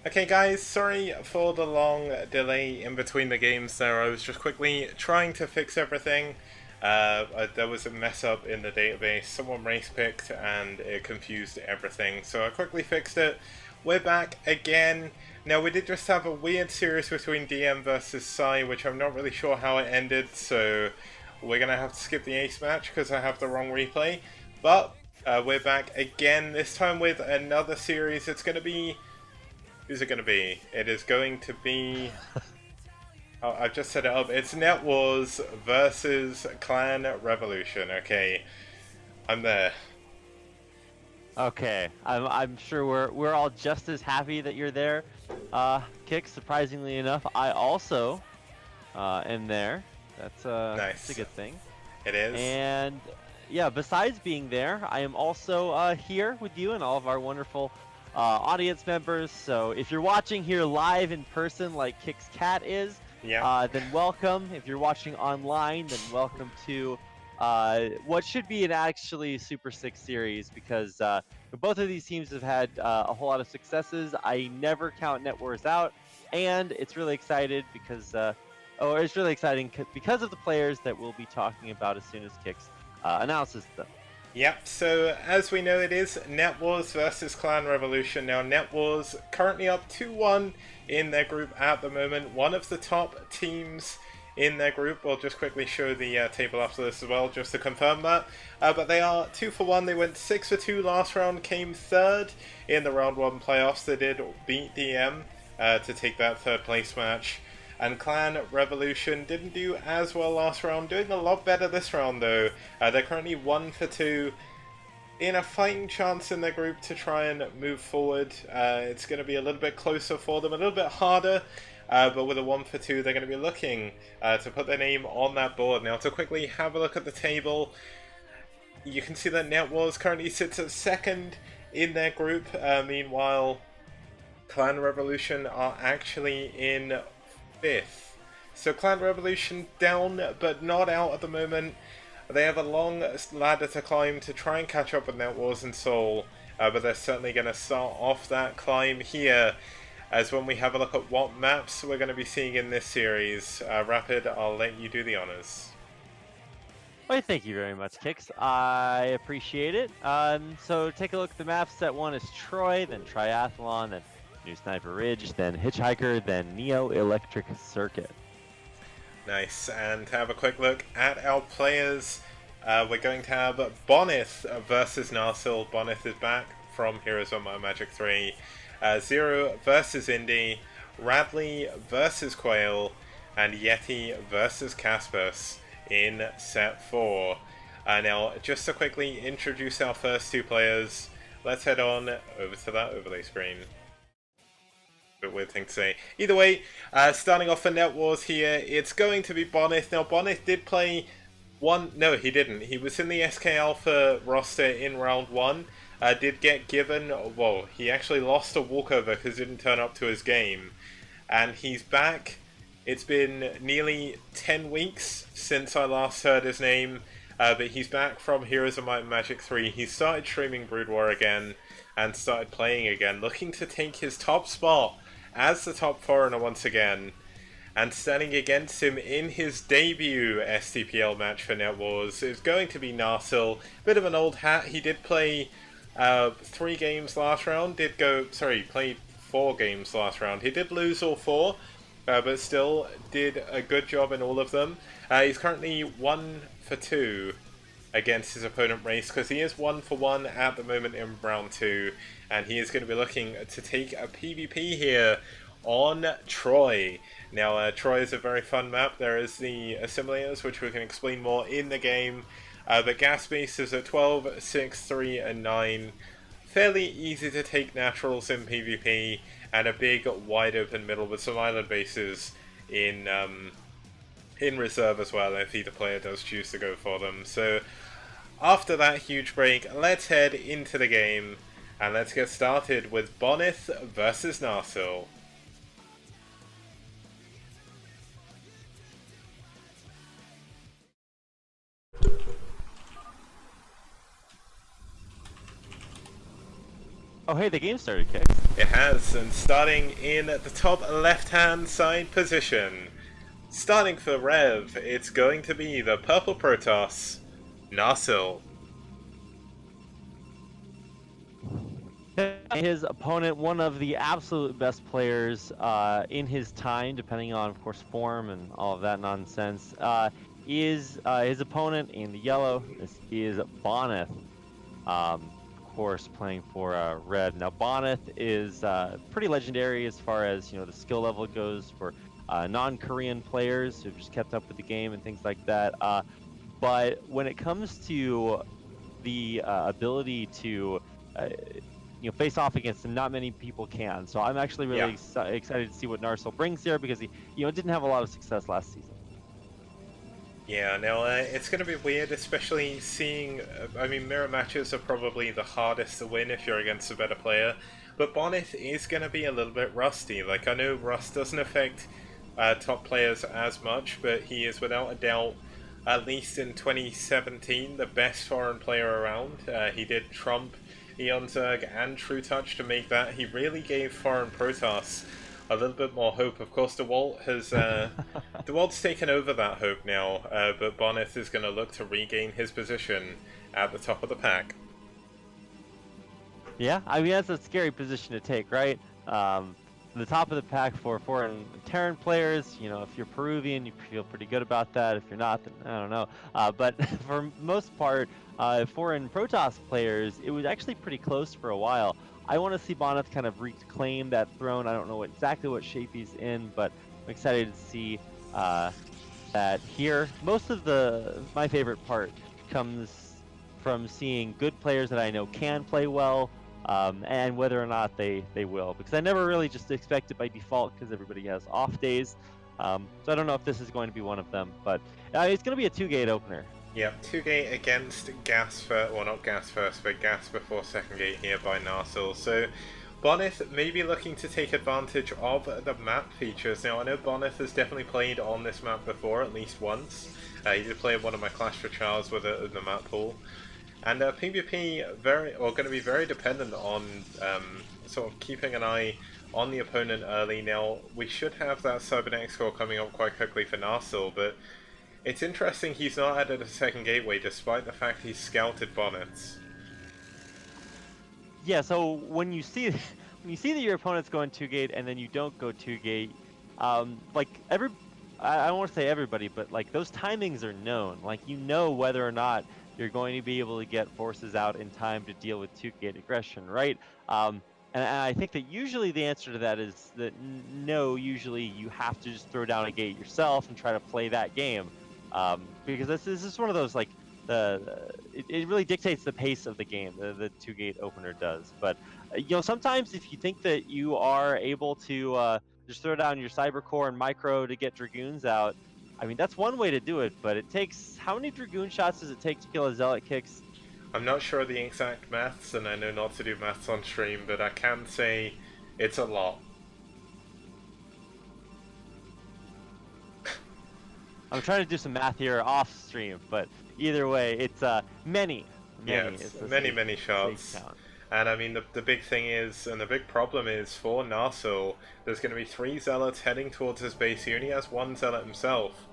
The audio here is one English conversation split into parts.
Okay guys, sorry for the long delay in between the games there. I was just quickly trying to fix everything. There was a mess up in the database. Someone race picked and it confused everything. So I quickly fixed it. We're back again. Now we did just have a weird series between DM versus Sai, which I'm not really sure how it ended. So we're going to have to skip the ace match because I have the wrong replay. But we're back again, this time with another series. It's going to be... Who's it going to be? It is going to be... Oh, I've just set it up. It's Net Wars versus Clan Revolution. Okay, I'm there. Okay, I'm sure we're all just as happy that you're there. Kick, surprisingly enough, I also am there. That's a Nice. good thing. It is. And yeah, besides being there, I am also here with you and all of our wonderful audience members. So if you're watching here live in person, like Kick's cat is, Yeah. then welcome. If you're watching online, then welcome to what should be an actually Super Six series because both of these teams have had a whole lot of successes. I never count Net Wars out, and it's really excited because it's really exciting because of the players that we'll be talking about as soon as Kix announces them. Yep, so as we know, it is Net Wars versus Clan Revolution. Now, Net Wars currently up 2-1 in their group at the moment. One of the top teams in their group. We'll just quickly show the table after this as well, just to confirm that. But they are 2-1. They went 6-2 last round, came third in the round 1 playoffs. They did beat DM to take that third place match. And Clan Revolution didn't do as well last round, doing a lot better this round though. They're currently 1-2 in a fighting chance in their group to try and move forward. It's going to be a little bit closer for them, a little bit harder, but with a 1-2 they're going to be looking to put their name on that board. Now to quickly have a look at the table, you can see that Net Wars currently sits at second in their group. Meanwhile, Clan Revolution are actually in 5th. So Clan Revolution down but not out at the moment. They have a long ladder to climb to try and catch up with Net Wars and Seoul, but they're certainly going to start off that climb here, as when we have a look at what maps we're going to be seeing in this series. Rapid, I'll let you do the honors. Well, thank you very much, Kix. I appreciate it. So take a look at the maps. Set 1 is Troy, then Triathlon, then New Sniper Ridge, then Hitchhiker, then Neo Electric Circuit. Nice, and to have a quick look at our players, we're going to have Bonyth versus NarsiL. Bonyth is back from Heroes of Might and Magic 3. Zero versus Indy, Radley versus Quail, and Yeti versus Caspus in set 4. Now, just to quickly introduce our first two players, let's head on over to that overlay screen. Bit weird thing to say. Either way, starting off for Net Wars here, it's going to be Bonyth. Now, Bonyth did play one... No, he didn't. He was in the SK Alpha roster in round 1. Did get given... Well, he actually lost a walkover because he didn't turn up to his game. And he's back. It's been nearly 10 weeks since I last heard his name. But he's back from Heroes of Might and Magic 3. He started streaming Brood War again and started playing again, looking to take his top spot as the top foreigner once again. And standing against him in his debut STPL match for Net Wars is going to be NarsiL. Bit of an old hat. He did play 3 games last round. Played 4 games last round. He did lose all 4, but still did a good job in all of them. He's currently 1-2 against his opponent race, because he is 1-1 at the moment in round 2, and he is going to be looking to take a PvP here on Troy. Now, Troy is a very fun map. There is the assimilators, which we can explain more in the game, but gas bases are 12, 6, 3, and 9. Fairly easy to take naturals in PvP, and a big wide open middle with some island bases in reserve as well, if either player does choose to go for them. So after that huge break, let's head into the game and let's get started with Bonyth versus NarsiL. Oh, hey, the game started, Kicks. It has, and starting in the top left-hand side position, starting for ReV, it's going to be the purple Protoss, NarsiL. His opponent, one of the absolute best players in his time, depending on, of course, form and all of that nonsense, is his opponent in the yellow. This is Bonyth, of course, playing for Red. Now, Bonyth is pretty legendary as far as the skill level goes for non-Korean players who've just kept up with the game and things like that. But when it comes to the ability to face off against him, not many people can. So I'm actually really excited to see what NarsiL brings here, because he didn't have a lot of success last season. Yeah, now it's going to be weird, especially seeing, I mean, mirror matches are probably the hardest to win if you're against a better player, but Bonyth is going to be a little bit rusty. Like, I know rust doesn't affect top players as much, but he is without a doubt, at least in 2017, the best foreign player around. He did trump Eonzerg and True Touch to make that. He really gave foreign Protoss a little bit more hope. Of course, DeWalt has DeWalt's taken over that hope now, but Bonyth is going to look to regain his position at the top of the pack. Yeah, I mean, that's a scary position to take, right? The top of the pack for foreign Terran players, if you're Peruvian, you feel pretty good about that. If you're not, then I don't know. But for most part, foreign Protoss players, it was actually pretty close for a while. I want to see Bonyth kind of reclaim that throne. I don't know exactly what shape he's in, but I'm excited to see that here. Most of my favorite part comes from seeing good players that I know can play well, and whether or not they will, because I never really just expect it by default, because everybody has off days. So I don't know if this is going to be one of them, but it's going to be a 2-gate opener. Yeah, 2-gate against gas first, well, not gas first, but gas before second gate here by NarsiL. So Bonyth may be looking to take advantage of the map features. Now, I know Bonyth has definitely played on this map before, at least once. He did play one of my Clash for Charles with it in the map pool. And PvP going to be very dependent on sort of keeping an eye on the opponent early. Now, we should have that Cybernetic score coming up quite quickly for NarsiL, but it's interesting he's not added a second gateway, despite the fact he's scouted Bonyths. Yeah, so when you see that your opponent's going 2-gate and then you don't go 2-gate, like I don't want to say everybody, but like those timings are known. Like, whether or not you're going to be able to get forces out in time to deal with 2-gate aggression, right? And I think that usually the answer to that is that no, usually you have to just throw down a gate yourself and try to play that game. Because this is one of those, like, it really dictates the pace of the game, the 2-gate opener does. But sometimes if you think that you are able to just throw down your cyber core and micro to get dragoons out, I mean, that's one way to do it, but it takes, how many dragoon shots does it take to kill a zealot, Kicks? I'm not sure the exact maths, and I know not to do maths on stream, but I can say it's a lot. I'm trying to do some math here off stream, but either way, it's many. Yeah, it's many shots. And I mean, the big thing is, and the big problem is, for NarsiL, there's going to be 3 zealots heading towards his base. He only has 1 zealot himself.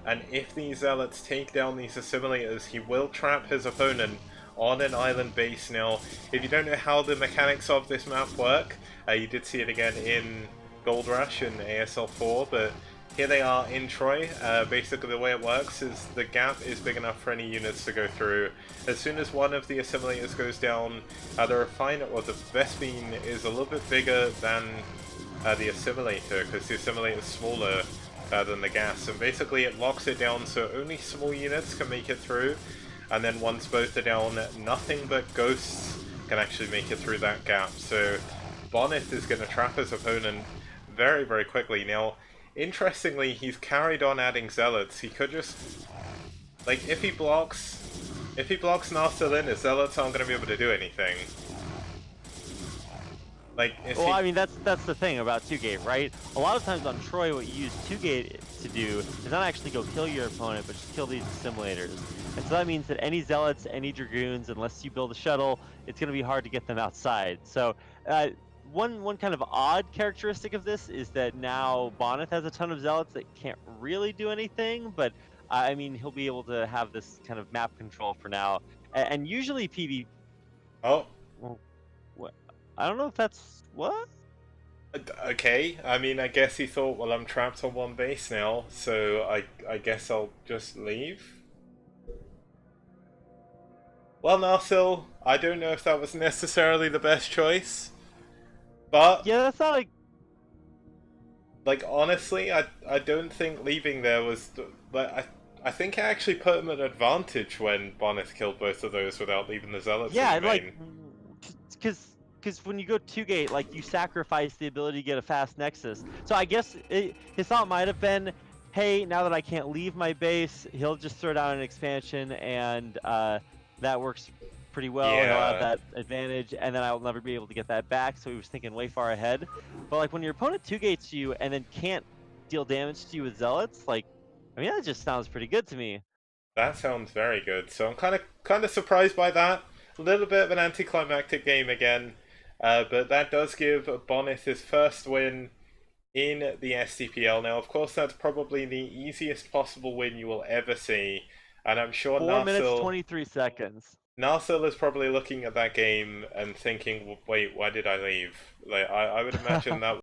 And if these zealots take down these assimilators, he will trap his opponent on an island base. Now, if you don't know how the mechanics of this map work, you did see it again in Gold Rush and ASL 4, but here they are in Troy. Basically the way it works is the gap is big enough for any units to go through. As soon as one of the assimilators goes down, the refiner, or the Vespene, is a little bit bigger than the assimilator, because the assimilator is smaller than the gas, and basically it locks it down so only small units can make it through, and then once both are down, nothing but ghosts can actually make it through that gap. So Bonyth is going to trap his opponent very, very quickly. Now, interestingly, he's carried on adding zealots. He could just, like, if he blocks NarsiL in, his zealots aren't going to be able to do anything. Like, well, I mean, that's the thing about 2-gate, right? A lot of times on Troy, what you use 2-gate to do is not actually go kill your opponent, but just kill these assimilators. And so that means that any zealots, any dragoons, unless you build a shuttle, it's going to be hard to get them outside. So uh, one kind of odd characteristic of this is that now Bonyth has a ton of zealots that can't really do anything, but I mean he'll be able to have this kind of map control for now. And usually PvP. Oh, Well, what? I don't know if that's what. okay. I mean, I guess he thought, well, I'm trapped on one base now, so I guess I'll just leave. Well, NarsiL, I don't know if that was necessarily the best choice, but Yeah, that's not like honestly, I don't think leaving there was like I think I actually put him at advantage when Bonyth killed both of those without leaving the zealots in yeah, the like main. because when you go 2 gate, like you sacrifice the ability to get a fast nexus. So I guess his thought might have been, hey, now that I can't leave my base, he'll just throw down an expansion, and that works pretty well. He'll have Yeah, that advantage, and then I'll never be able to get that back. So he was thinking way far ahead. But like when your opponent 2 gates you and then can't deal damage to you with zealots, like I mean that just sounds pretty good to me. that sounds very good. So I'm kind of surprised by that. A little bit of an anticlimactic game again, but that does give Bonyth his first win in the STPL. Now, of course, that's probably the easiest possible win you will ever see, and I'm sure 4 minutes 23 seconds. NarsiL is probably looking at that game and thinking, "Wait, why did I leave?" Like, I would imagine that